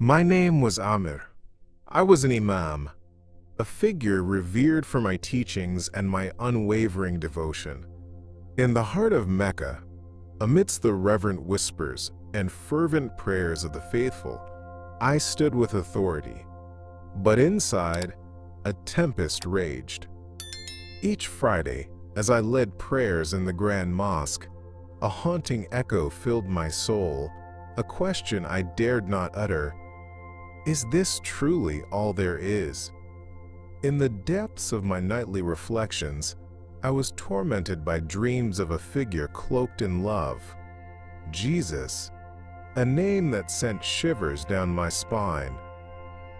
My name was Amir. I was an Imam, a figure revered for my teachings and my unwavering devotion. In the heart of Mecca, amidst the reverent whispers and fervent prayers of the faithful, I stood with authority. But inside, a tempest raged. Each Friday, as I led prayers in the Grand Mosque, a haunting echo filled my soul, a question I dared not utter: is this truly all there is? In the depths of my nightly reflections, I was tormented by dreams of a figure cloaked in love, Jesus, a name that sent shivers down my spine.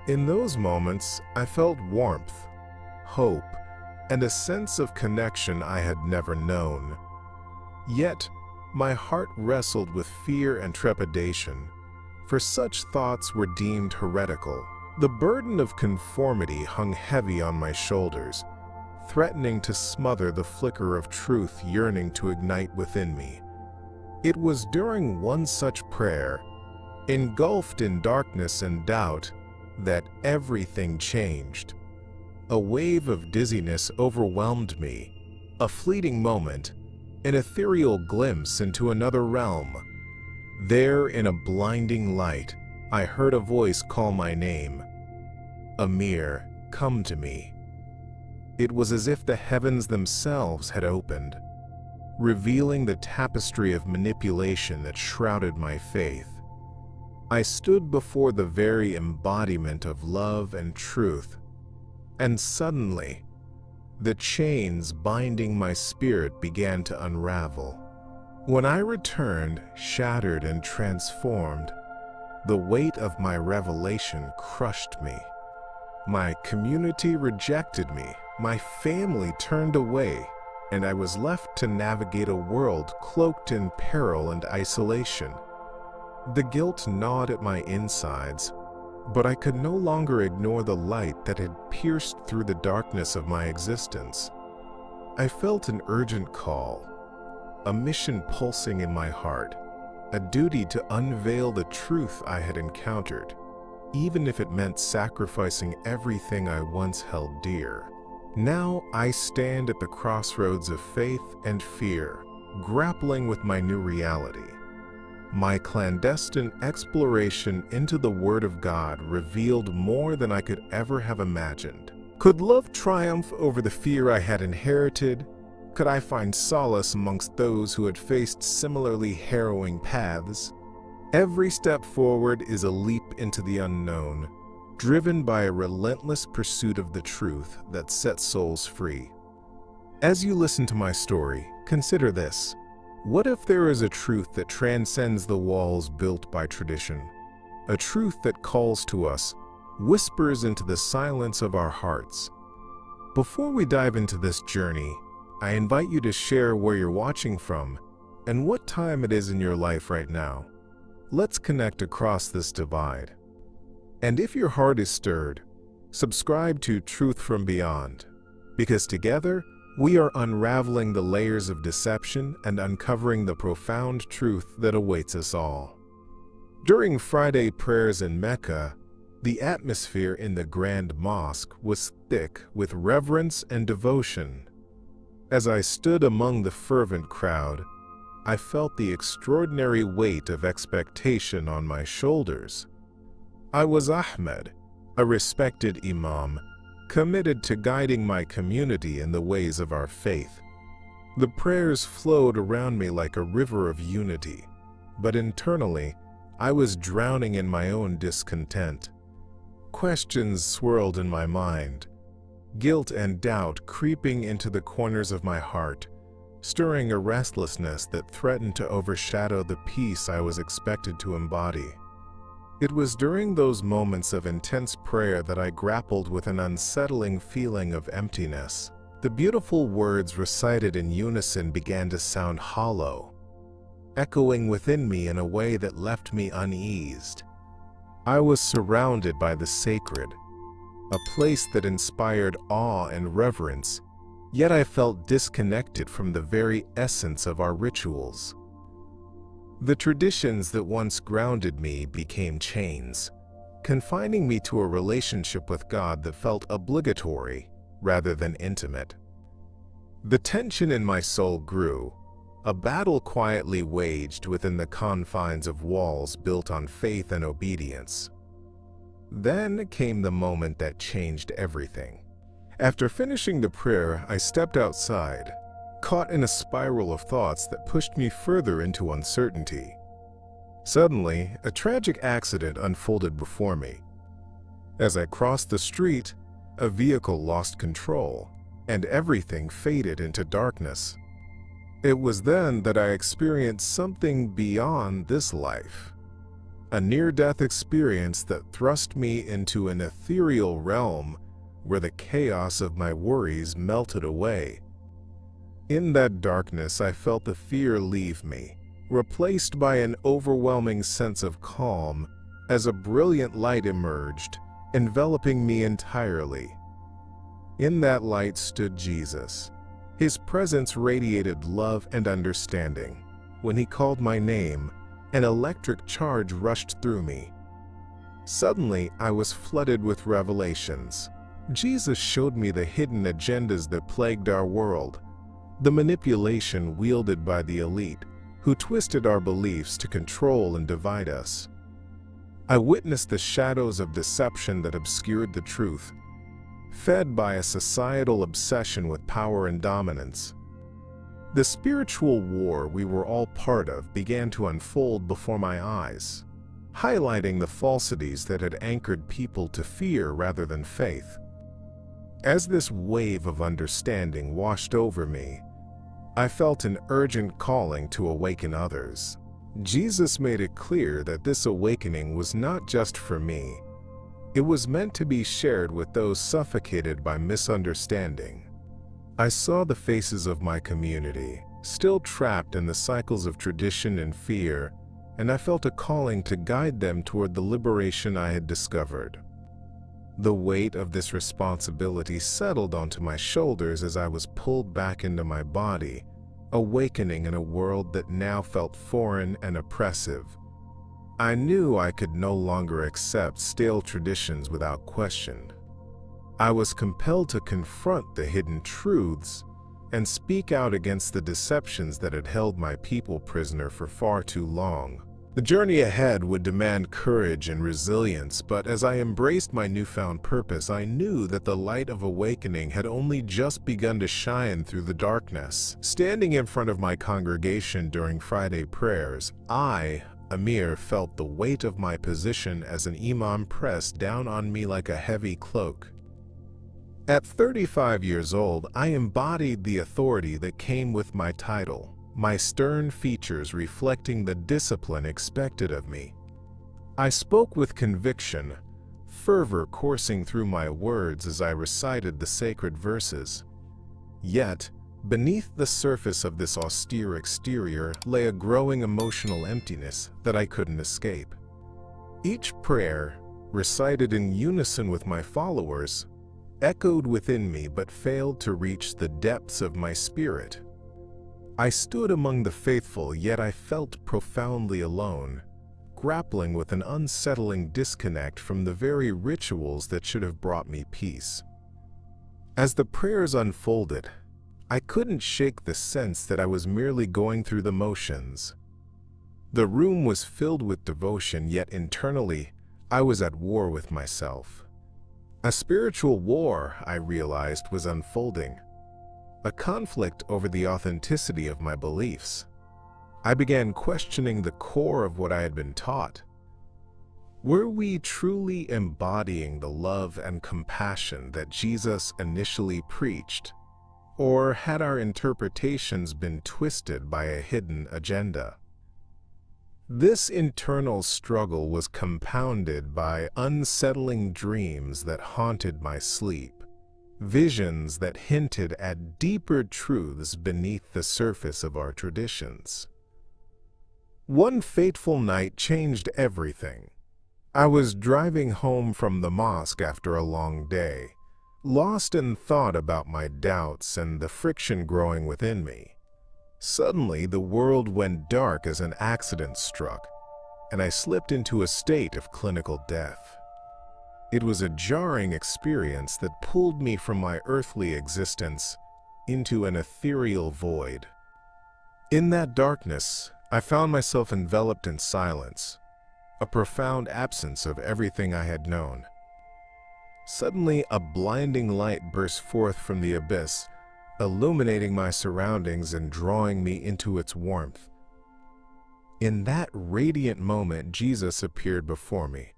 In those moments, I felt warmth, hope, and a sense of connection I had never known. Yet, my heart wrestled with fear and trepidation, for such thoughts were deemed heretical. The burden of conformity hung heavy on my shoulders, threatening to smother the flicker of truth yearning to ignite within me. It was during one such prayer, engulfed in darkness and doubt, that everything changed. A wave of dizziness overwhelmed me, a fleeting moment, an ethereal glimpse into another realm. There, in a blinding light, I heard a voice call my name. Amir, come to me. It was as if the heavens themselves had opened, revealing the tapestry of manipulation that shrouded my faith. I stood before the very embodiment of love and truth, and suddenly, the chains binding my spirit began to unravel. When I returned, shattered and transformed, the weight of my revelation crushed me. My community rejected me, my family turned away, and I was left to navigate a world cloaked in peril and isolation. The guilt gnawed at my insides, but I could no longer ignore the light that had pierced through the darkness of my existence. I felt an urgent call, a mission pulsing in my heart, a duty to unveil the truth I had encountered, even if it meant sacrificing everything I once held dear. Now I stand at the crossroads of faith and fear, grappling with my new reality. My clandestine exploration into the Word of God revealed more than I could ever have imagined. Could love triumph over the fear I had inherited? Could I find solace amongst those who had faced similarly harrowing paths? Every step forward is a leap into the unknown, driven by a relentless pursuit of the truth that sets souls free. As you listen to my story, consider this. What if there is a truth that transcends the walls built by tradition? A truth that calls to us, whispers into the silence of our hearts. Before we dive into this journey, I invite you to share where you're watching from and what time it is in your life right now. Let's connect across this divide. And if your heart is stirred, subscribe to Truth from Beyond, because together we are unraveling the layers of deception and uncovering the profound truth that awaits us all. During Friday prayers in Mecca, the atmosphere in the Grand Mosque was thick with reverence and devotion. As I stood among the fervent crowd, I felt the extraordinary weight of expectation on my shoulders. I was Ahmed, a respected Imam, committed to guiding my community in the ways of our faith. The prayers flowed around me like a river of unity, but internally, I was drowning in my own discontent. Questions swirled in my mind, guilt and doubt creeping into the corners of my heart, stirring a restlessness that threatened to overshadow the peace I was expected to embody. It was during those moments of intense prayer that I grappled with an unsettling feeling of emptiness. The beautiful words recited in unison began to sound hollow, echoing within me in a way that left me uneased. I was surrounded by the sacred, a place that inspired awe and reverence, yet I felt disconnected from the very essence of our rituals. The traditions that once grounded me became chains, confining me to a relationship with God that felt obligatory rather than intimate. The tension in my soul grew, a battle quietly waged within the confines of walls built on faith and obedience. Then came the moment that changed everything. After finishing the prayer, I stepped outside, caught in a spiral of thoughts that pushed me further into uncertainty. Suddenly, a tragic accident unfolded before me. As I crossed the street, a vehicle lost control, and everything faded into darkness. It was then that I experienced something beyond this life. A near-death experience that thrust me into an ethereal realm where the chaos of my worries melted away. In that darkness, I felt the fear leave me, replaced by an overwhelming sense of calm as a brilliant light emerged, enveloping me entirely. In that light stood Jesus. His presence radiated love and understanding. When he called my name, an electric charge rushed through me. Suddenly, I was flooded with revelations. Jesus showed me the hidden agendas that plagued our world, the manipulation wielded by the elite, who twisted our beliefs to control and divide us. I witnessed the shadows of deception that obscured the truth, fed by a societal obsession with power and dominance. The spiritual war we were all part of began to unfold before my eyes, highlighting the falsities that had anchored people to fear rather than faith. As this wave of understanding washed over me, I felt an urgent calling to awaken others. Jesus made it clear that this awakening was not just for me. It was meant to be shared with those suffocated by misunderstanding. I saw the faces of my community, still trapped in the cycles of tradition and fear, and I felt a calling to guide them toward the liberation I had discovered. The weight of this responsibility settled onto my shoulders as I was pulled back into my body, awakening in a world that now felt foreign and oppressive. I knew I could no longer accept stale traditions without question. I was compelled to confront the hidden truths and speak out against the deceptions that had held my people prisoner for far too long. The journey ahead would demand courage and resilience, but as I embraced my newfound purpose, I knew that the light of awakening had only just begun to shine through the darkness. Standing in front of my congregation during Friday prayers, Amir, felt the weight of my position as an Imam pressed down on me like a heavy cloak. At 35 years old, I embodied the authority that came with my title, my stern features reflecting the discipline expected of me. I spoke with conviction, fervor coursing through my words as I recited the sacred verses. Yet, beneath the surface of this austere exterior lay a growing emotional emptiness that I couldn't escape. Each prayer, recited in unison with my followers, echoed within me but failed to reach the depths of my spirit. I stood among the faithful, yet I felt profoundly alone, grappling with an unsettling disconnect from the very rituals that should have brought me peace. As the prayers unfolded, I couldn't shake the sense that I was merely going through the motions. The room was filled with devotion, yet internally, I was at war with myself. A spiritual war, I realized, was unfolding, a conflict over the authenticity of my beliefs. I began questioning the core of what I had been taught. Were we truly embodying the love and compassion that Jesus initially preached? Or had our interpretations been twisted by a hidden agenda? This internal struggle was compounded by unsettling dreams that haunted my sleep, visions that hinted at deeper truths beneath the surface of our traditions. One fateful night changed everything. I was driving home from the mosque after a long day, lost in thought about my doubts and the friction growing within me. Suddenly, the world went dark as an accident struck, and I slipped into a state of clinical death. It was a jarring experience that pulled me from my earthly existence into an ethereal void. In that darkness, I found myself enveloped in silence, a profound absence of everything I had known. Suddenly, a blinding light burst forth from the abyss, illuminating my surroundings and drawing me into its warmth. In that radiant moment, Jesus appeared before me.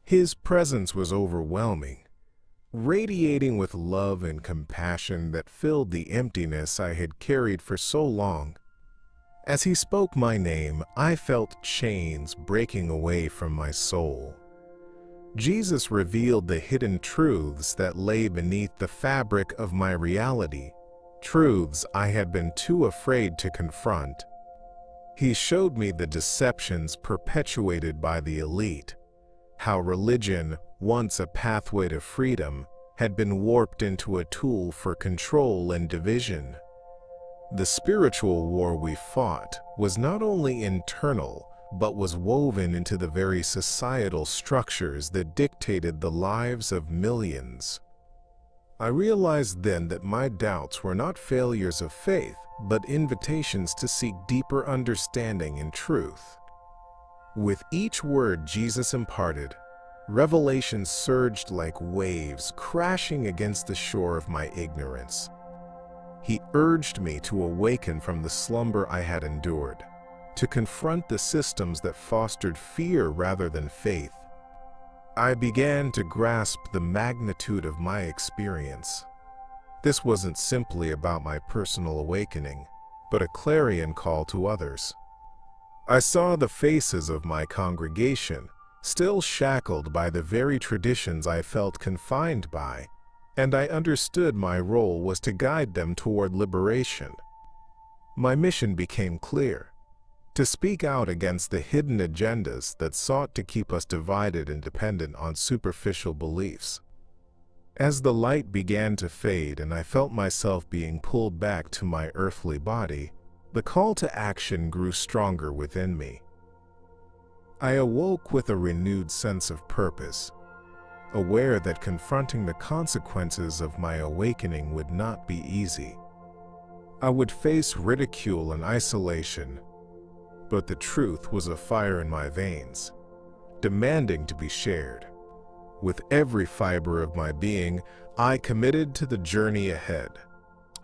His presence was overwhelming, radiating with love and compassion that filled the emptiness I had carried for so long. As he spoke my name, I felt chains breaking away from my soul. Jesus revealed the hidden truths that lay beneath the fabric of my reality, truths I had been too afraid to confront. He showed me the deceptions perpetuated by the elite, how religion, once a pathway to freedom, had been warped into a tool for control and division. The spiritual war we fought was not only internal, but was woven into the very societal structures that dictated the lives of millions. I realized then that my doubts were not failures of faith, but invitations to seek deeper understanding and truth. With each word Jesus imparted, revelation surged like waves crashing against the shore of my ignorance. He urged me to awaken from the slumber I had endured, to confront the systems that fostered fear rather than faith. I began to grasp the magnitude of my experience. This wasn't simply about my personal awakening, but a clarion call to others. I saw the faces of my congregation, still shackled by the very traditions I felt confined by, and I understood my role was to guide them toward liberation. My mission became clear: to speak out against the hidden agendas that sought to keep us divided and dependent on superficial beliefs. As the light began to fade and I felt myself being pulled back to my earthly body, the call to action grew stronger within me. I awoke with a renewed sense of purpose, aware that confronting the consequences of my awakening would not be easy. I would face ridicule and isolation, but the truth was a fire in my veins, demanding to be shared. With every fiber of my being, I committed to the journey ahead,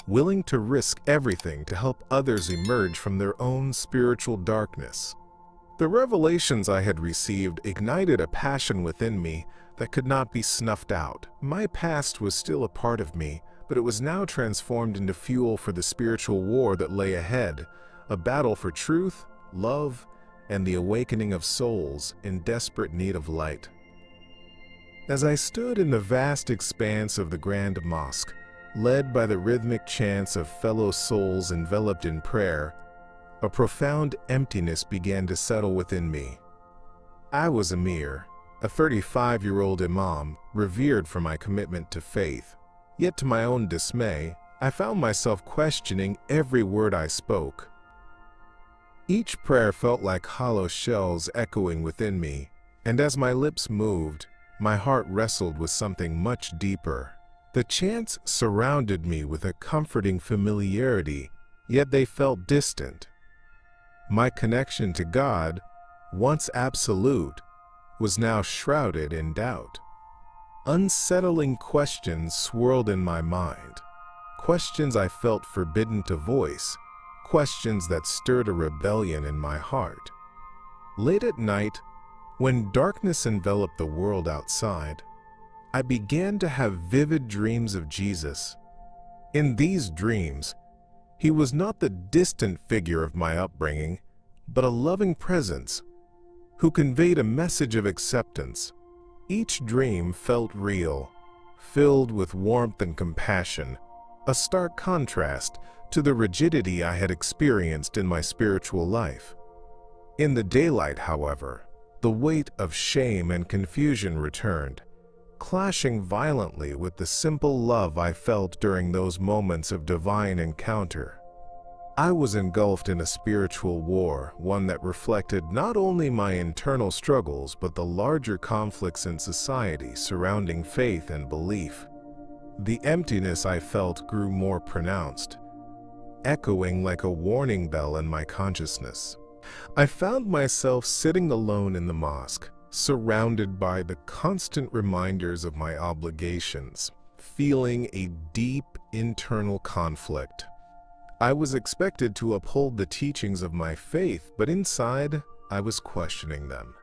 willing to risk everything to help others emerge from their own spiritual darkness. The revelations I had received ignited a passion within me that could not be snuffed out. My past was still a part of me, but it was now transformed into fuel for the spiritual war that lay ahead, a battle for truth, love, and the awakening of souls in desperate need of light. As I stood in the vast expanse of the Grand Mosque, led by the rhythmic chants of fellow souls enveloped in prayer, a profound emptiness began to settle within me. I was Amir, a 35-year-old Imam, revered for my commitment to faith. Yet to my own dismay, I found myself questioning every word I spoke. Each prayer felt like hollow shells echoing within me, and as my lips moved, my heart wrestled with something much deeper. The chants surrounded me with a comforting familiarity, yet they felt distant. My connection to God, once absolute, was now shrouded in doubt. Unsettling questions swirled in my mind, questions I felt forbidden to voice, questions that stirred a rebellion in my heart. Late at night, when darkness enveloped the world outside, I began to have vivid dreams of Jesus. In these dreams, he was not the distant figure of my upbringing, but a loving presence who conveyed a message of acceptance. Each dream felt real, filled with warmth and compassion, a stark contrast to the rigidity I had experienced in my spiritual life. In the daylight, however, the weight of shame and confusion returned, clashing violently with the simple love I felt during those moments of divine encounter. I was engulfed in a spiritual war, one that reflected not only my internal struggles but the larger conflicts in society surrounding faith and belief. The emptiness I felt grew more pronounced, echoing like a warning bell in my consciousness. I found myself sitting alone in the mosque, surrounded by the constant reminders of my obligations, feeling a deep internal conflict. I was expected to uphold the teachings of my faith, but inside, I was questioning them.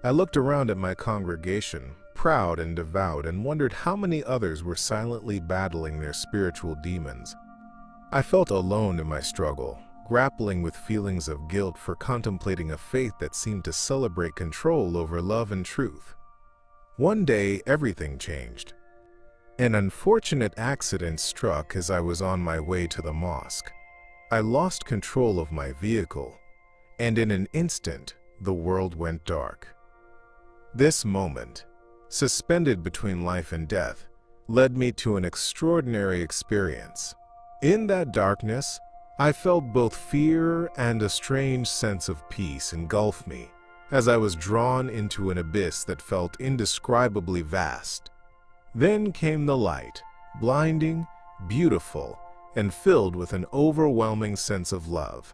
I looked around at my congregation, proud and devout, and wondered how many others were silently battling their spiritual demons. I felt alone in my struggle, grappling with feelings of guilt for contemplating a faith that seemed to celebrate control over love and truth. One day, everything changed. An unfortunate accident struck as I was on my way to the mosque. I lost control of my vehicle, and in an instant, the world went dark. This moment, suspended between life and death, led me to an extraordinary experience. In that darkness, I felt both fear and a strange sense of peace engulf me as I was drawn into an abyss that felt indescribably vast. Then came the light, blinding, beautiful, and filled with an overwhelming sense of love.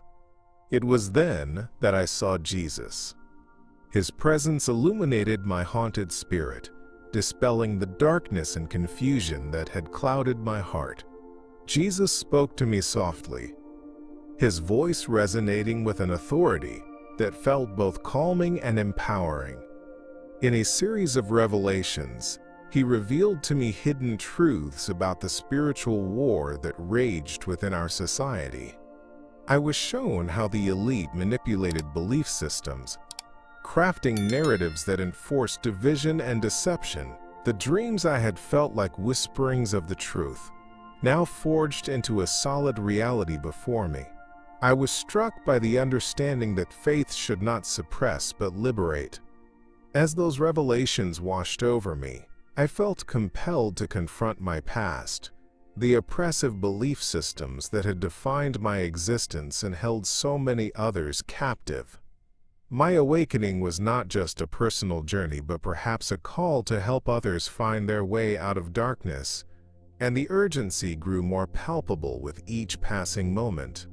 It was then that I saw Jesus. His presence illuminated my haunted spirit, dispelling the darkness and confusion that had clouded my heart. Jesus spoke to me softly, his voice resonating with an authority that felt both calming and empowering. In a series of revelations, he revealed to me hidden truths about the spiritual war that raged within our society. I was shown how the elite manipulated belief systems, crafting narratives that enforced division and deception. The dreams I had felt like whisperings of the truth, now forged into a solid reality before me. I was struck by the understanding that faith should not suppress but liberate. As those revelations washed over me, I felt compelled to confront my past, the oppressive belief systems that had defined my existence and held so many others captive. My awakening was not just a personal journey, but perhaps a call to help others find their way out of darkness, and the urgency grew more palpable with each passing moment.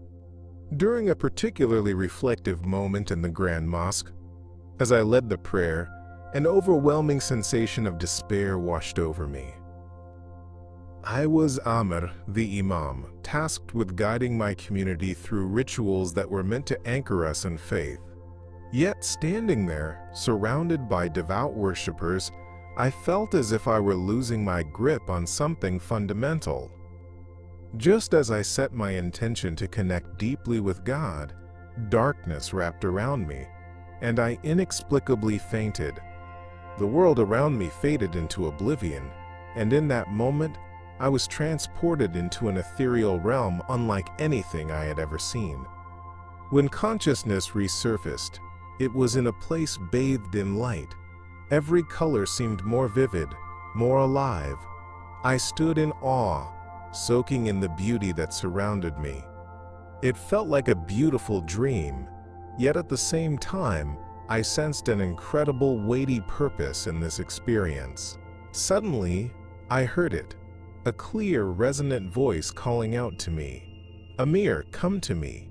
During a particularly reflective moment in the Grand Mosque, as I led the prayer, an overwhelming sensation of despair washed over me. I was Amir, the Imam, tasked with guiding my community through rituals that were meant to anchor us in faith. Yet standing there, surrounded by devout worshippers, I felt as if I were losing my grip on something fundamental. Just as I set my intention to connect deeply with God, darkness wrapped around me, and I inexplicably fainted. The world around me faded into oblivion, and in that moment, I was transported into an ethereal realm unlike anything I had ever seen. When consciousness resurfaced, it was in a place bathed in light. Every color seemed more vivid, more alive. I stood in awe, soaking in the beauty that surrounded me. It felt like a beautiful dream, yet at the same time, I sensed an incredible weighty purpose in this experience. Suddenly, I heard it, a clear, resonant voice calling out to me, "Amir, come to me."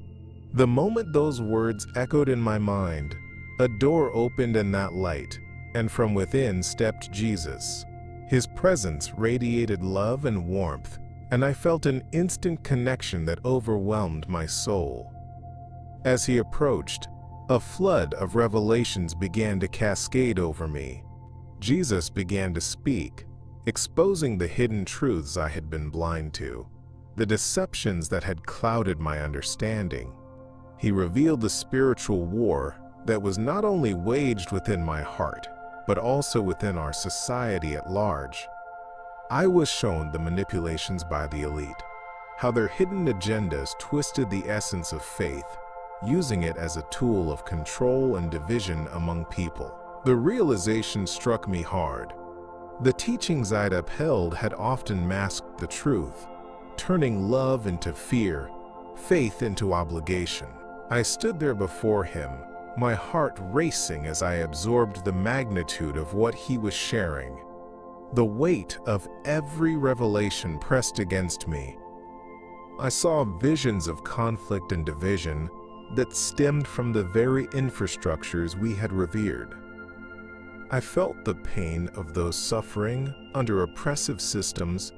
The moment those words echoed in my mind, a door opened in that light, and from within stepped Jesus. His presence radiated love and warmth, and I felt an instant connection that overwhelmed my soul. As he approached, a flood of revelations began to cascade over me. Jesus began to speak, exposing the hidden truths I had been blind to, the deceptions that had clouded my understanding. He revealed the spiritual war that was not only waged within my heart, but also within our society at large. I was shown the manipulations by the elite, how their hidden agendas twisted the essence of faith, using it as a tool of control and division among people. The realization struck me hard. The teachings I'd upheld had often masked the truth, turning love into fear, faith into obligation. I stood there before him, my heart racing as I absorbed the magnitude of what he was sharing. The weight of every revelation pressed against me. I saw visions of conflict and division that stemmed from the very infrastructures we had revered. I felt the pain of those suffering under oppressive systems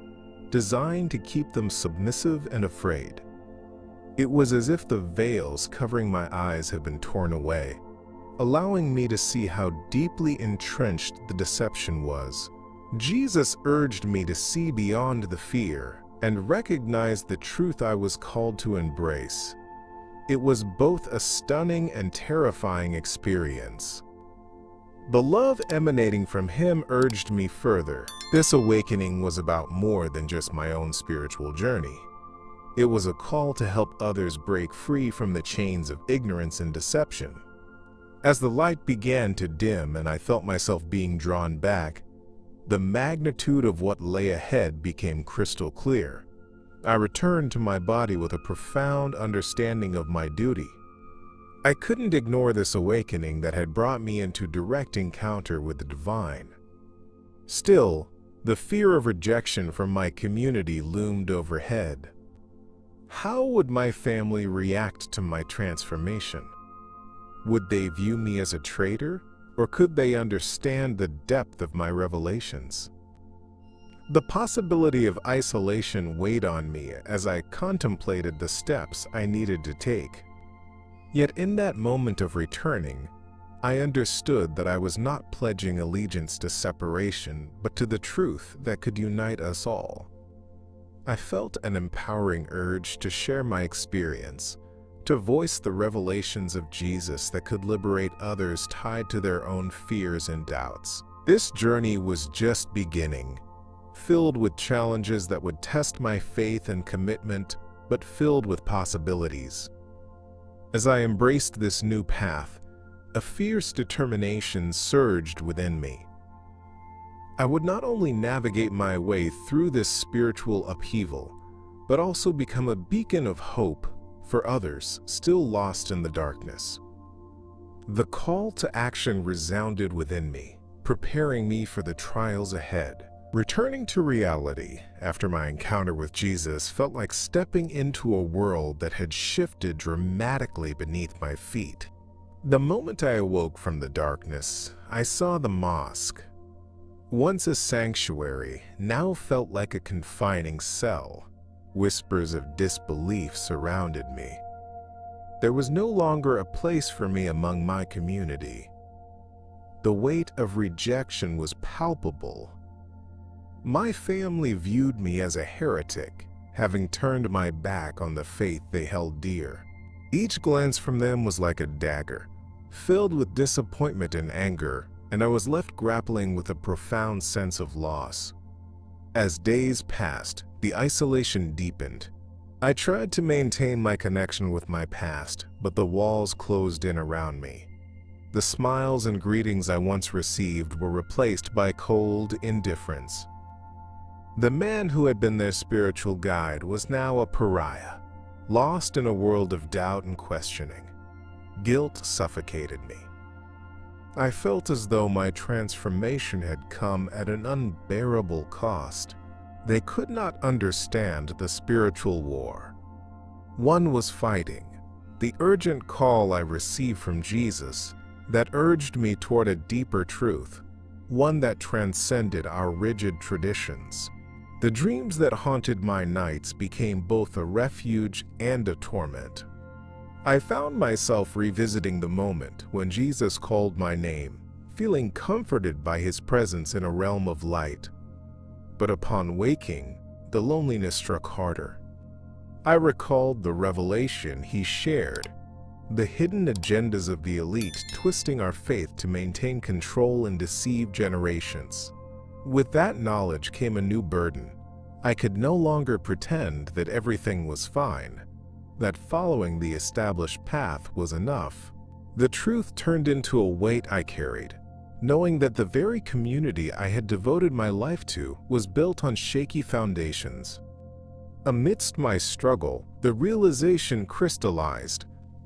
designed to keep them submissive and afraid. It was as if the veils covering my eyes had been torn away, allowing me to see how deeply entrenched the deception was. Jesus urged me to see beyond the fear and recognize the truth I was called to embrace. It was both a stunning and terrifying experience. The love emanating from him urged me further. This awakening was about more than just my own spiritual journey. It was a call to help others break free from the chains of ignorance and deception. As the light began to dim and I felt myself being drawn back, the magnitude of what lay ahead became crystal clear. I returned to my body with a profound understanding of my duty. I couldn't ignore this awakening that had brought me into direct encounter with the divine. Still, the fear of rejection from my community loomed overhead. How would my family react to my transformation? Would they view me as a traitor, or could they understand the depth of my revelations? The possibility of isolation weighed on me as I contemplated the steps I needed to take. Yet in that moment of returning, I understood that I was not pledging allegiance to separation, but to the truth that could unite us all. I felt an empowering urge to share my experience, to voice the revelations of Jesus that could liberate others tied to their own fears and doubts. This journey was just beginning, filled with challenges that would test my faith and commitment, but filled with possibilities. As I embraced this new path, a fierce determination surged within me. I would not only navigate my way through this spiritual upheaval, but also become a beacon of hope for others still lost in the darkness. The call to action resounded within me, preparing me for the trials ahead. Returning to reality after my encounter with Jesus felt like stepping into a world that had shifted dramatically beneath my feet. The moment I awoke from the darkness, I saw the mosque. Once a sanctuary, now felt like a confining cell. Whispers of disbelief surrounded me. There was no longer a place for me among my community. The weight of rejection was palpable. My family viewed me as a heretic, having turned my back on the faith they held dear. Each glance from them was like a dagger, filled with disappointment and anger, and I was left grappling with a profound sense of loss. As days passed, the isolation deepened. I tried to maintain my connection with my past, but the walls closed in around me. The smiles and greetings I once received were replaced by cold indifference. The man who had been their spiritual guide was now a pariah, lost in a world of doubt and questioning. Guilt suffocated me. I felt as though my transformation had come at an unbearable cost. They could not understand the spiritual war one was fighting, the urgent call I received from Jesus that urged me toward a deeper truth, one that transcended our rigid traditions. The dreams that haunted my nights became both a refuge and a torment. I found myself revisiting the moment when Jesus called my name, feeling comforted by his presence in a realm of light. But upon waking, the loneliness struck harder. I recalled the revelation he shared, the hidden agendas of the elite twisting our faith to maintain control and deceive generations. With that knowledge came a new burden. I could no longer pretend that everything was fine, that following the established path was enough. The truth turned into a weight I carried, knowing that the very community I had devoted my life to was built on shaky foundations. Amidst my struggle, the realization crystallized.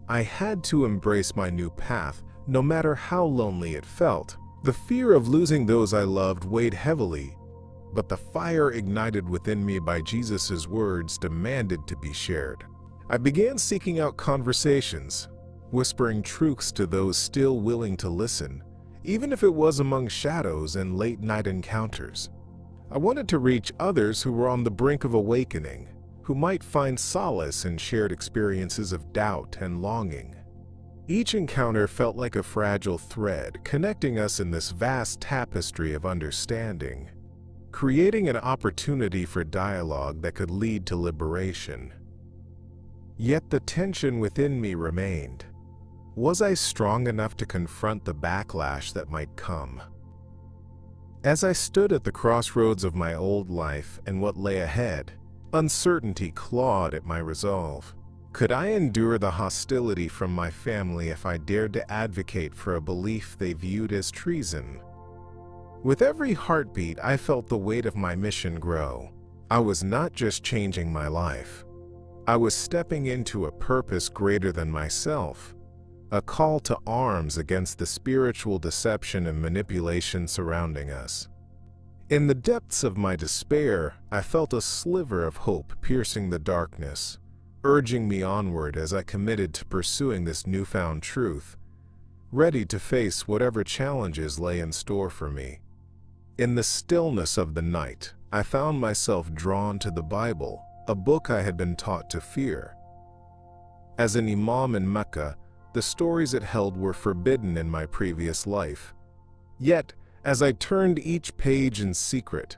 I had to embrace my new path, no matter how lonely it felt. The fear of losing those I loved weighed heavily, but the fire ignited within me by Jesus' words demanded to be shared. I began seeking out conversations, whispering truths to those still willing to listen, even if it was among shadows and late-night encounters. I wanted to reach others who were on the brink of awakening, who might find solace in shared experiences of doubt and longing. Each encounter felt like a fragile thread connecting us in this vast tapestry of understanding, creating an opportunity for dialogue that could lead to liberation. Yet the tension within me remained. Was I strong enough to confront the backlash that might come? As I stood at the crossroads of my old life and what lay ahead, uncertainty clawed at my resolve. Could I endure the hostility from my family if I dared to advocate for a belief they viewed as treason? With every heartbeat, I felt the weight of my mission grow. I was not just changing my life. I was stepping into a purpose greater than myself, a call to arms against the spiritual deception and manipulation surrounding us. In the depths of my despair, I felt a sliver of hope piercing the darkness, urging me onward as I committed to pursuing this newfound truth, ready to face whatever challenges lay in store for me. In the stillness of the night, I found myself drawn to the Bible, a book I had been taught to fear. As an Imam in Mecca, the stories it held were forbidden in my previous life. Yet, as I turned each page in secret,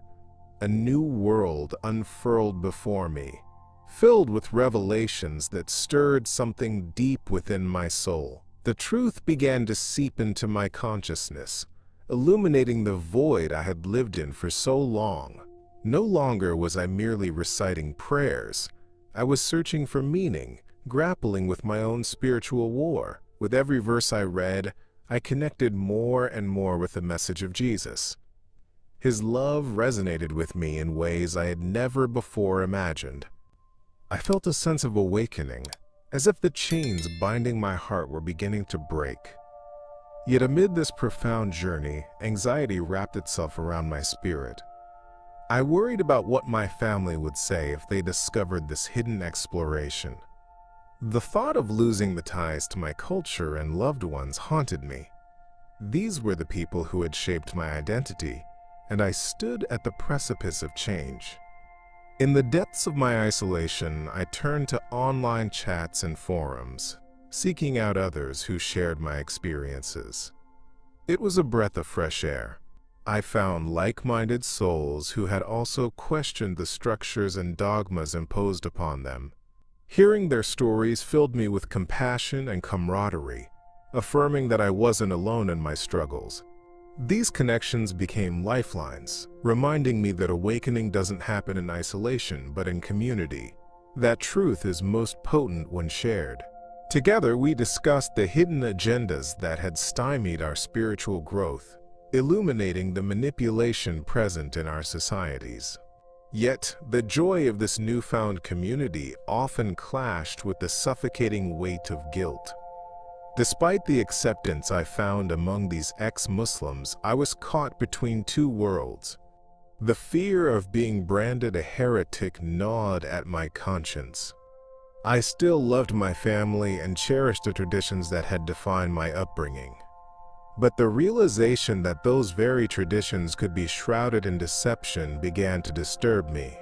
a new world unfurled before me, filled with revelations that stirred something deep within my soul. The truth began to seep into my consciousness, illuminating the void I had lived in for so long. No longer was I merely reciting prayers. I was searching for meaning, grappling with my own spiritual war. With every verse I read, I connected more and more with the message of Jesus. His love resonated with me in ways I had never before imagined. I felt a sense of awakening, as if the chains binding my heart were beginning to break. Yet amid this profound journey, anxiety wrapped itself around my spirit. I worried about what my family would say if they discovered this hidden exploration. The thought of losing the ties to my culture and loved ones haunted me. These were the people who had shaped my identity, and I stood at the precipice of change. In the depths of my isolation, I turned to online chats and forums, seeking out others who shared my experiences. It was a breath of fresh air. I found like-minded souls who had also questioned the structures and dogmas imposed upon them. Hearing their stories filled me with compassion and camaraderie, affirming that I wasn't alone in my struggles. These connections became lifelines, reminding me that awakening doesn't happen in isolation but in community. That truth is most potent when shared. Together, we discussed the hidden agendas that had stymied our spiritual growth, illuminating the manipulation present in our societies. Yet, the joy of this newfound community often clashed with the suffocating weight of guilt. Despite the acceptance I found among these ex-Muslims, I was caught between two worlds. The fear of being branded a heretic gnawed at my conscience. I still loved my family and cherished the traditions that had defined my upbringing. But the realization that those very traditions could be shrouded in deception began to disturb me.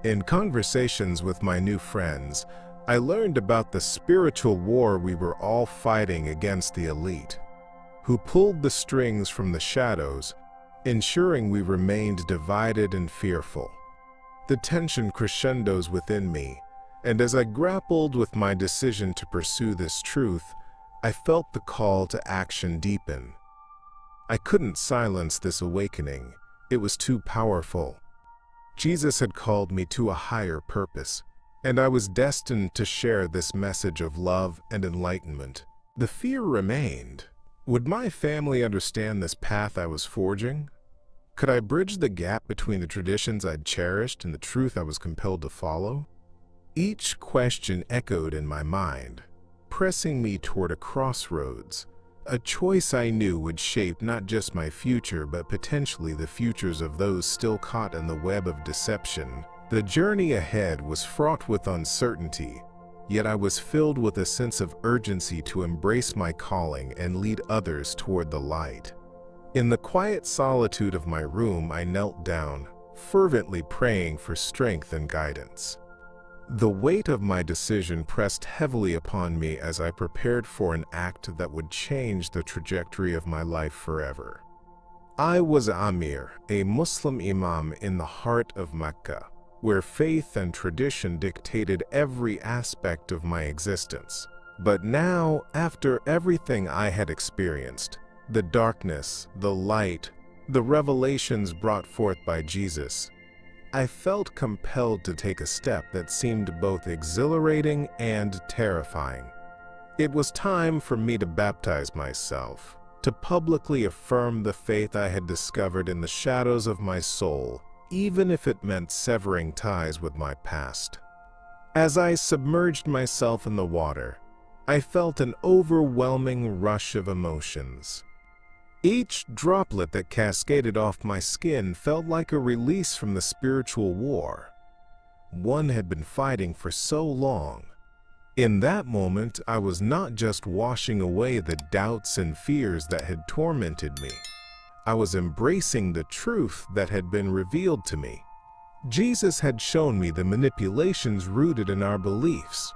In conversations with my new friends, I learned about the spiritual war we were all fighting against the elite, who pulled the strings from the shadows, ensuring we remained divided and fearful. The tension crescendos within me, and as I grappled with my decision to pursue this truth, I felt the call to action deepen. I couldn't silence this awakening. It was too powerful. Jesus had called me to a higher purpose, and I was destined to share this message of love and enlightenment. The fear remained. Would my family understand this path I was forging? Could I bridge the gap between the traditions I'd cherished and the truth I was compelled to follow? Each question echoed in my mind, pressing me toward a crossroads, a choice I knew would shape not just my future but potentially the futures of those still caught in the web of deception. The journey ahead was fraught with uncertainty, yet I was filled with a sense of urgency to embrace my calling and lead others toward the light. In the quiet solitude of my room, I knelt down, fervently praying for strength and guidance. The weight of my decision pressed heavily upon me as I prepared for an act that would change the trajectory of my life forever. I was Amir, a Muslim Imam in the heart of Mecca, where faith and tradition dictated every aspect of my existence. But now, after everything I had experienced, the darkness, the light, the revelations brought forth by Jesus, I felt compelled to take a step that seemed both exhilarating and terrifying. It was time for me to baptize myself, to publicly affirm the faith I had discovered in the shadows of my soul, even if it meant severing ties with my past. As I submerged myself in the water, I felt an overwhelming rush of emotions. Each droplet that cascaded off my skin felt like a release from the spiritual war one had been fighting for so long. In that moment, I was not just washing away the doubts and fears that had tormented me. I was embracing the truth that had been revealed to me. Jesus had shown me the manipulations rooted in our beliefs,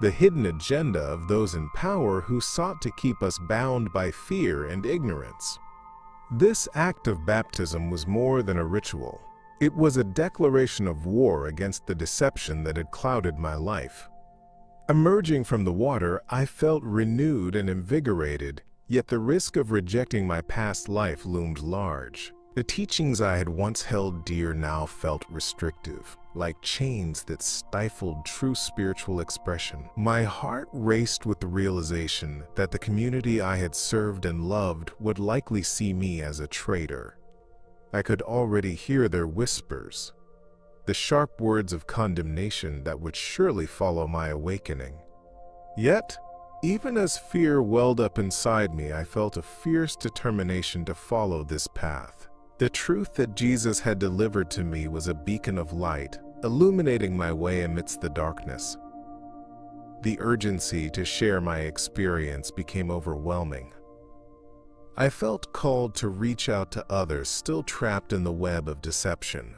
the hidden agenda of those in power who sought to keep us bound by fear and ignorance. This act of baptism was more than a ritual. It was a declaration of war against the deception that had clouded my life. Emerging from the water, I felt renewed and invigorated, yet the risk of rejecting my past life loomed large. The teachings I had once held dear now felt restrictive, like chains that stifled true spiritual expression. My heart raced with the realization that the community I had served and loved would likely see me as a traitor. I could already hear their whispers, the sharp words of condemnation that would surely follow my awakening. Yet, even as fear welled up inside me, I felt a fierce determination to follow this path. The truth that Jesus had delivered to me was a beacon of light, illuminating my way amidst the darkness. The urgency to share my experience became overwhelming. I felt called to reach out to others still trapped in the web of deception,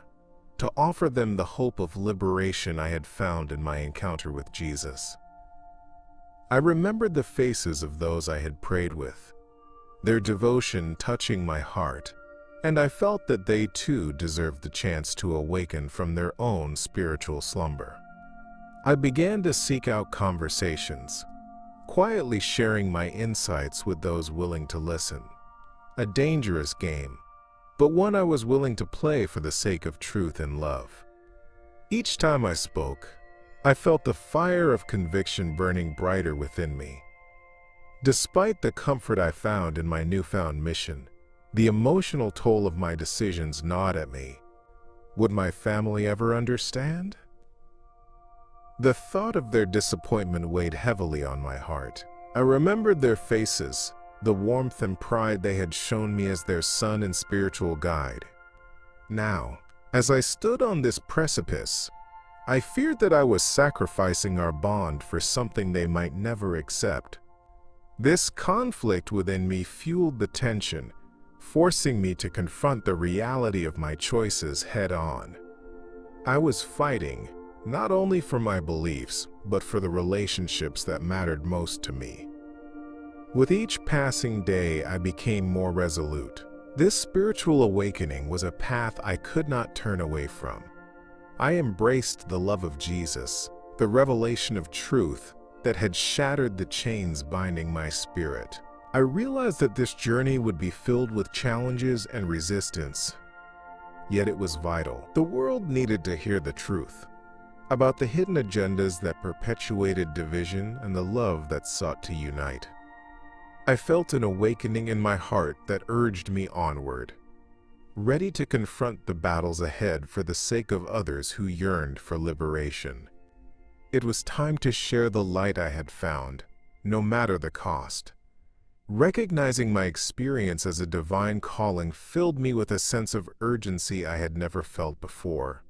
to offer them the hope of liberation I had found in my encounter with Jesus. I remembered the faces of those I had prayed with, their devotion touching my heart, and I felt that they too deserved the chance to awaken from their own spiritual slumber. I began to seek out conversations, quietly sharing my insights with those willing to listen. A dangerous game, but one I was willing to play for the sake of truth and love. Each time I spoke, I felt the fire of conviction burning brighter within me. Despite the comfort I found in my newfound mission, the emotional toll of my decisions gnawed at me. Would my family ever understand? The thought of their disappointment weighed heavily on my heart. I remembered their faces, the warmth and pride they had shown me as their son and spiritual guide. Now, as I stood on this precipice, I feared that I was sacrificing our bond for something they might never accept. This conflict within me fueled the tension, forcing me to confront the reality of my choices head-on. I was fighting, not only for my beliefs, but for the relationships that mattered most to me. With each passing day, I became more resolute. This spiritual awakening was a path I could not turn away from. I embraced the love of Jesus, the revelation of truth that had shattered the chains binding my spirit. I realized that this journey would be filled with challenges and resistance, yet it was vital. The world needed to hear the truth about the hidden agendas that perpetuated division and the love that sought to unite. I felt an awakening in my heart that urged me onward. ready to confront the battles ahead for the sake of others who yearned for liberation. It was time to share the light I had found, no matter the cost. Recognizing my experience as a divine calling filled me with a sense of urgency I had never felt before.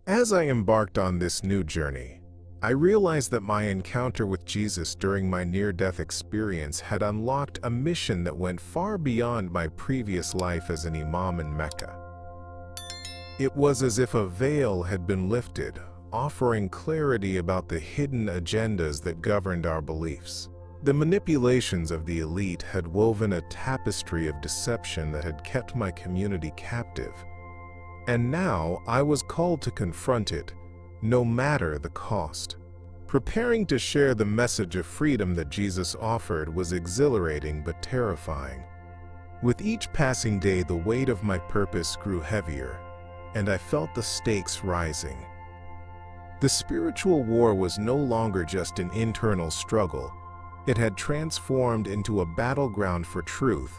As I embarked on this new journey, I realized that my encounter with Jesus during my near-death experience had unlocked a mission that went far beyond my previous life as an Imam in Mecca. It was as if a veil had been lifted, offering clarity about the hidden agendas that governed our beliefs. The manipulations of the elite had woven a tapestry of deception that had kept my community captive, and now I was called to confront it, no matter the cost. Preparing to share the message of freedom that Jesus offered was exhilarating but terrifying. With each passing day, the weight of my purpose grew heavier, and I felt the stakes rising. The spiritual war was no longer just an internal struggle. It had transformed into a battleground for truth,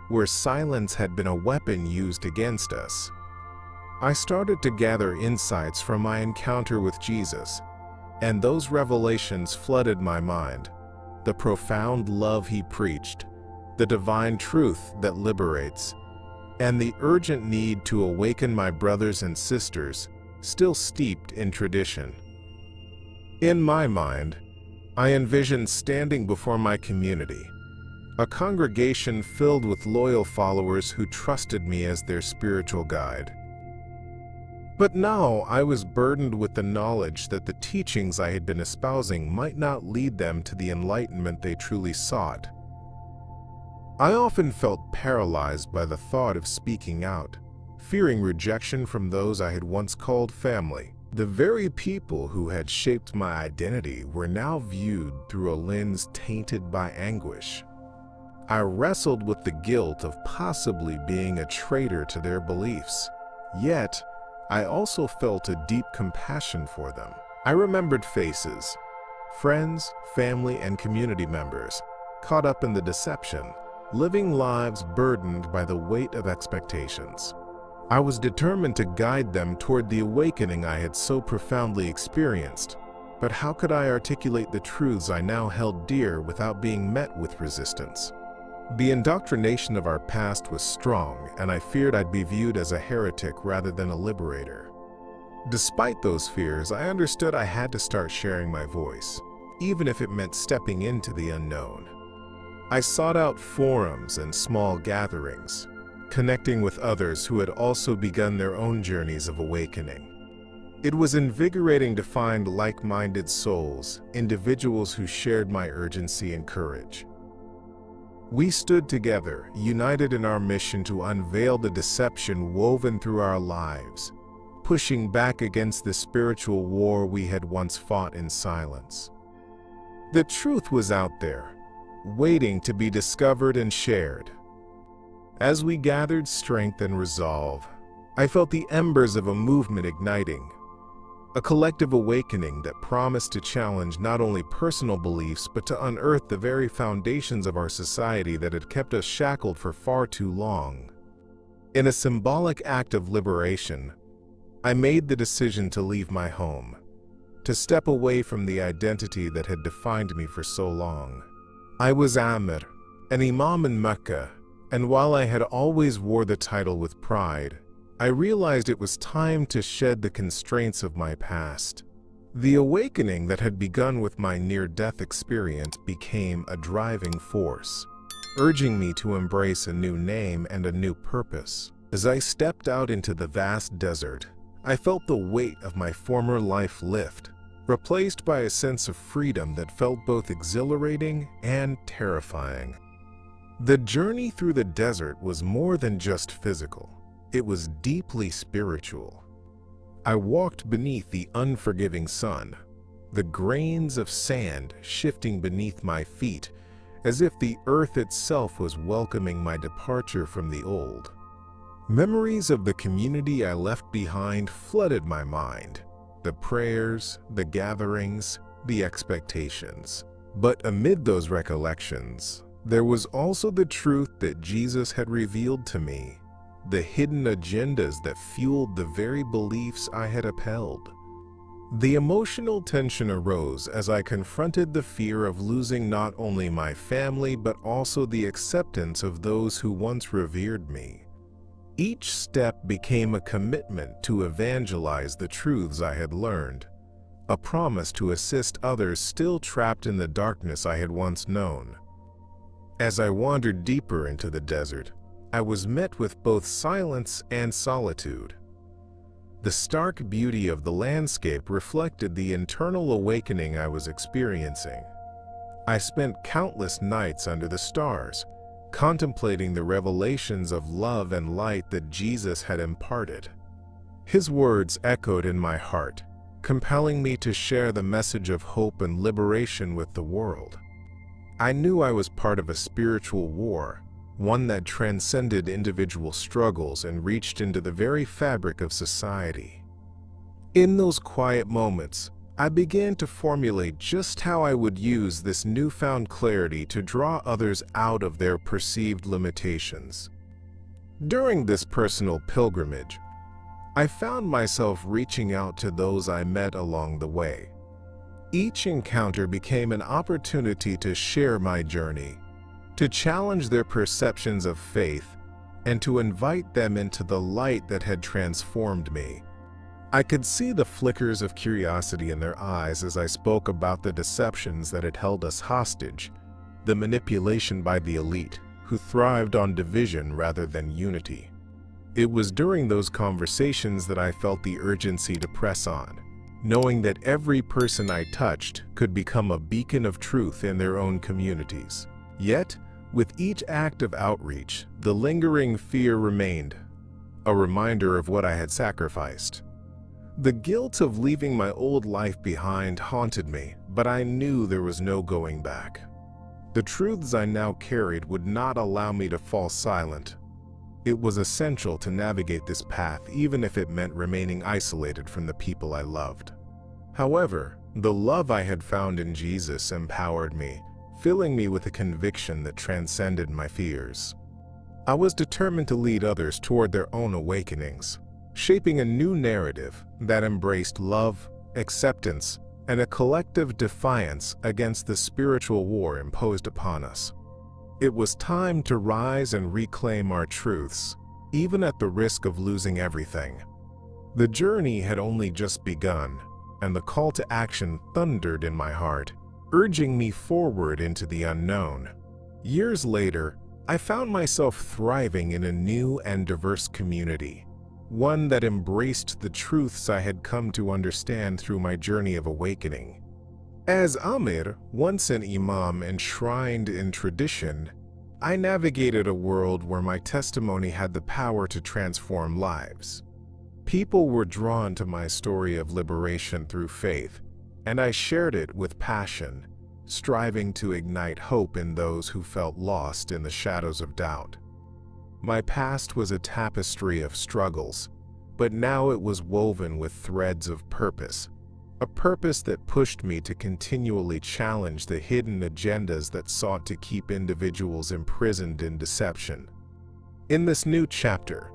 where silence had been a weapon used against us. I started to gather insights from my encounter with Jesus, and those revelations flooded my mind. The profound love he preached, the divine truth that liberates, and the urgent need to awaken my brothers and sisters, still steeped in tradition. In my mind, I envisioned standing before my community, a congregation filled with loyal followers who trusted me as their spiritual guide. But now I was burdened with the knowledge that the teachings I had been espousing might not lead them to the enlightenment they truly sought. I often felt paralyzed by the thought of speaking out, fearing rejection from those I had once called family. The very people who had shaped my identity were now viewed through a lens tainted by anguish. I wrestled with the guilt of possibly being a traitor to their beliefs. Yet, I also felt a deep compassion for them. I remembered faces, friends, family, and community members, caught up in the deception, living lives burdened by the weight of expectations. I was determined to guide them toward the awakening I had so profoundly experienced, but how could I articulate the truths I now held dear without being met with resistance? The indoctrination of our past was strong, and I feared I'd be viewed as a heretic rather than a liberator. Despite those fears, I understood I had to start sharing my voice, even if it meant stepping into the unknown. I sought out forums and small gatherings, connecting with others who had also begun their own journeys of awakening. It was invigorating to find like-minded souls, individuals who shared my urgency and courage. We stood together, united in our mission to unveil the deception woven through our lives, pushing back against the spiritual war we had once fought in silence. The truth was out there, waiting to be discovered and shared. As we gathered strength and resolve, I felt the embers of a movement igniting, a collective awakening that promised to challenge not only personal beliefs but to unearth the very foundations of our society that had kept us shackled for far too long. In a symbolic act of liberation, I made the decision to leave my home, to step away from the identity that had defined me for so long. I was Amir, an Imam in Mecca, and while I had always wore the title with pride, I realized it was time to shed the constraints of my past. The awakening that had begun with my near-death experience became a driving force, urging me to embrace a new name and a new purpose. As I stepped out into the vast desert, I felt the weight of my former life lift, replaced by a sense of freedom that felt both exhilarating and terrifying. The journey through the desert was more than just physical. It was deeply spiritual. I walked beneath the unforgiving sun, the grains of sand shifting beneath my feet, as if the earth itself was welcoming my departure from the old. Memories of the community I left behind flooded my mind, the prayers, the gatherings, the expectations. But amid those recollections, there was also the truth that Jesus had revealed to me. the hidden agendas that fueled the very beliefs I had upheld. The emotional tension arose as I confronted the fear of losing not only my family but also the acceptance of those who once revered me. Each step became a commitment to evangelize the truths I had learned, a promise to assist others still trapped in the darkness I had once known. As I wandered deeper into the desert, I was met with both silence and solitude. The stark beauty of the landscape reflected the internal awakening I was experiencing. I spent countless nights under the stars, contemplating the revelations of love and light that Jesus had imparted. His words echoed in my heart, compelling me to share the message of hope and liberation with the world. I knew I was part of a spiritual war, one that transcended individual struggles and reached into the very fabric of society. In those quiet moments, I began to formulate just how I would use this newfound clarity to draw others out of their perceived limitations. During this personal pilgrimage, I found myself reaching out to those I met along the way. Each encounter became an opportunity to share my journey, to challenge their perceptions of faith, and to invite them into the light that had transformed me. I could see the flickers of curiosity in their eyes as I spoke about the deceptions that had held us hostage, the manipulation by the elite, who thrived on division rather than unity. It was during those conversations that I felt the urgency to press on, knowing that every person I touched could become a beacon of truth in their own communities. Yet, with each act of outreach, the lingering fear remained, a reminder of what I had sacrificed. The guilt of leaving my old life behind haunted me, but I knew there was no going back. The truths I now carried would not allow me to fall silent. It was essential to navigate this path, even if it meant remaining isolated from the people I loved. However, the love I had found in Jesus empowered me, filling me with a conviction that transcended my fears. I was determined to lead others toward their own awakenings, shaping a new narrative that embraced love, acceptance, and a collective defiance against the spiritual war imposed upon us. It was time to rise and reclaim our truths, even at the risk of losing everything. The journey had only just begun, and the call to action thundered in my heart, urging me forward into the unknown. Years later, I found myself thriving in a new and diverse community, one that embraced the truths I had come to understand through my journey of awakening. As Amir, once an Imam enshrined in tradition, I navigated a world where my testimony had the power to transform lives. People were drawn to my story of liberation through faith, and I shared it with passion, striving to ignite hope in those who felt lost in the shadows of doubt. My past was a tapestry of struggles, but now it was woven with threads of purpose, a purpose that pushed me to continually challenge the hidden agendas that sought to keep individuals imprisoned in deception. In this new chapter,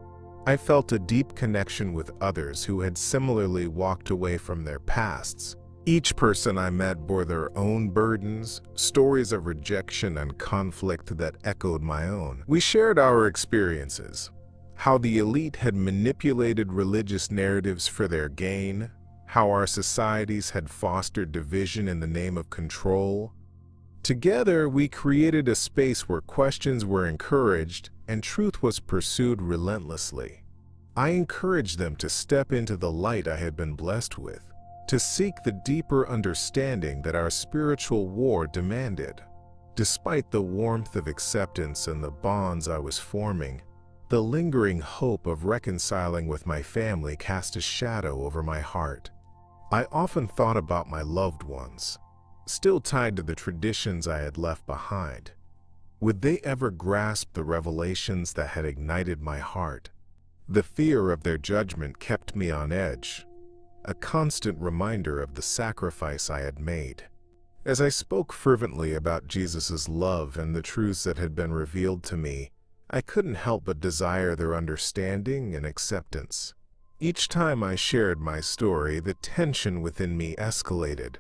I felt a deep connection with others who had similarly walked away from their pasts. Each person I met bore their own burdens, stories of rejection and conflict that echoed my own. We shared our experiences, how the elite had manipulated religious narratives for their gain, how our societies had fostered division in the name of control. Together, we created a space where questions were encouraged and truth was pursued relentlessly. I encouraged them to step into the light I had been blessed with, to seek the deeper understanding that our spiritual war demanded. Despite the warmth of acceptance and the bonds I was forming, the lingering hope of reconciling with my family cast a shadow over my heart. I often thought about my loved ones, still tied to the traditions I had left behind. Would they ever grasp the revelations that had ignited my heart? The fear of their judgment kept me on edge, a constant reminder of the sacrifice I had made. As I spoke fervently about Jesus' love and the truths that had been revealed to me, I couldn't help but desire their understanding and acceptance. Each time I shared my story, the tension within me escalated.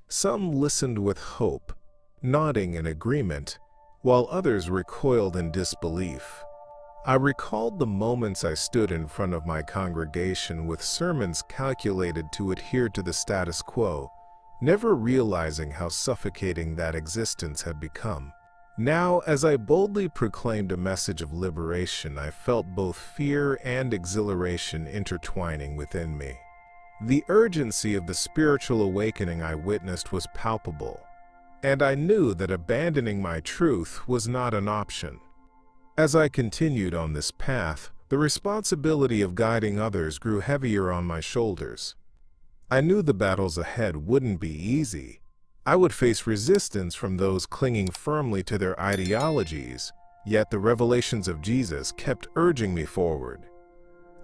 Some listened with hope, nodding in agreement, while others recoiled in disbelief. I recalled the moments I stood in front of my congregation with sermons calculated to adhere to the status quo, never realizing how suffocating that existence had become. Now, as I boldly proclaimed a message of liberation, I felt both fear and exhilaration intertwining within me. The urgency of the spiritual awakening I witnessed was palpable, and I knew that abandoning my truth was not an option. As I continued on this path, the responsibility of guiding others grew heavier on my shoulders. I knew the battles ahead wouldn't be easy. I would face resistance from those clinging firmly to their ideologies, yet the revelations of Jesus kept urging me forward.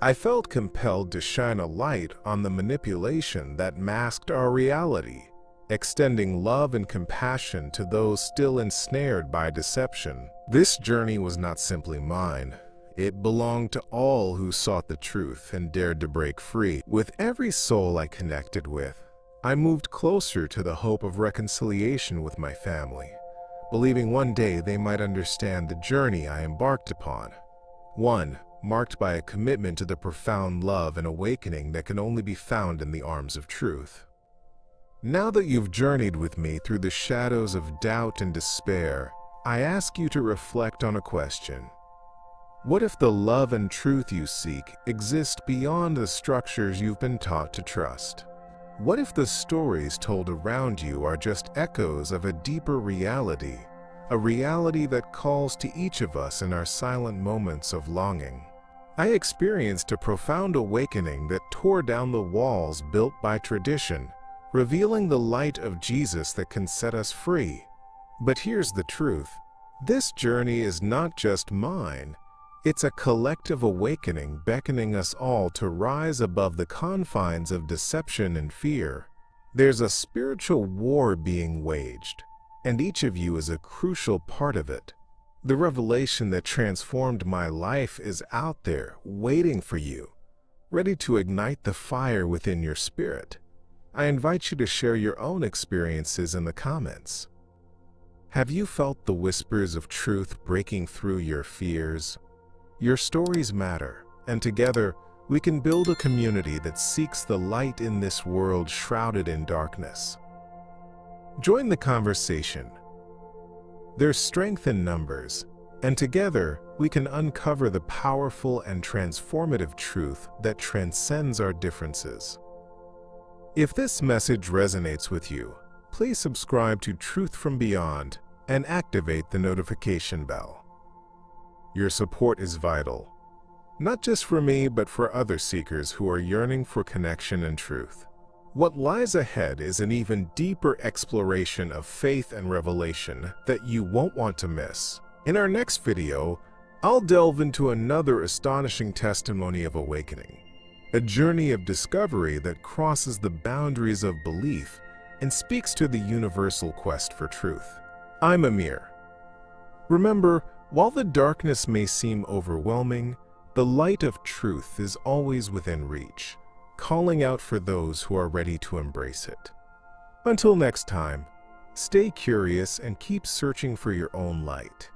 I felt compelled to shine a light on the manipulation that masked our reality, extending love and compassion to those still ensnared by deception. This journey was not simply mine. It belonged to all who sought the truth and dared to break free. With every soul I connected with, I moved closer to the hope of reconciliation with my family, believing one day they might understand the journey I embarked upon. One marked by a commitment to the profound love and awakening that can only be found in the arms of truth. Now that you've journeyed with me through the shadows of doubt and despair, I ask you to reflect on a question. What if the love and truth you seek exist beyond the structures you've been taught to trust? What if the stories told around you are just echoes of a deeper reality, a reality that calls to each of us in our silent moments of longing? I experienced a profound awakening that tore down the walls built by tradition, revealing the light of Jesus that can set us free. But here's the truth. This journey is not just mine. It's a collective awakening beckoning us all to rise above the confines of deception and fear. There's a spiritual war being waged, and each of you is a crucial part of it. The revelation that transformed my life is out there, waiting for you, ready to ignite the fire within your spirit. I invite you to share your own experiences in the comments. Have you felt the whispers of truth breaking through your fears? Your stories matter, and together we can build a community that seeks the light in this world shrouded in darkness. Join the conversation. There's strength in numbers, and together we can uncover the powerful and transformative truth that transcends our differences. If this message resonates with you, please subscribe to Truth from Beyond and activate the notification bell. Your support is vital, not just for me, but for other seekers who are yearning for connection and truth. What lies ahead is an even deeper exploration of faith and revelation that you won't want to miss. In our next video, I'll delve into another astonishing testimony of awakening, a journey of discovery that crosses the boundaries of belief and speaks to the universal quest for truth. I'm Amir. Remember, while the darkness may seem overwhelming, the light of truth is always within reach, calling out for those who are ready to embrace it. Until next time, stay curious and keep searching for your own light.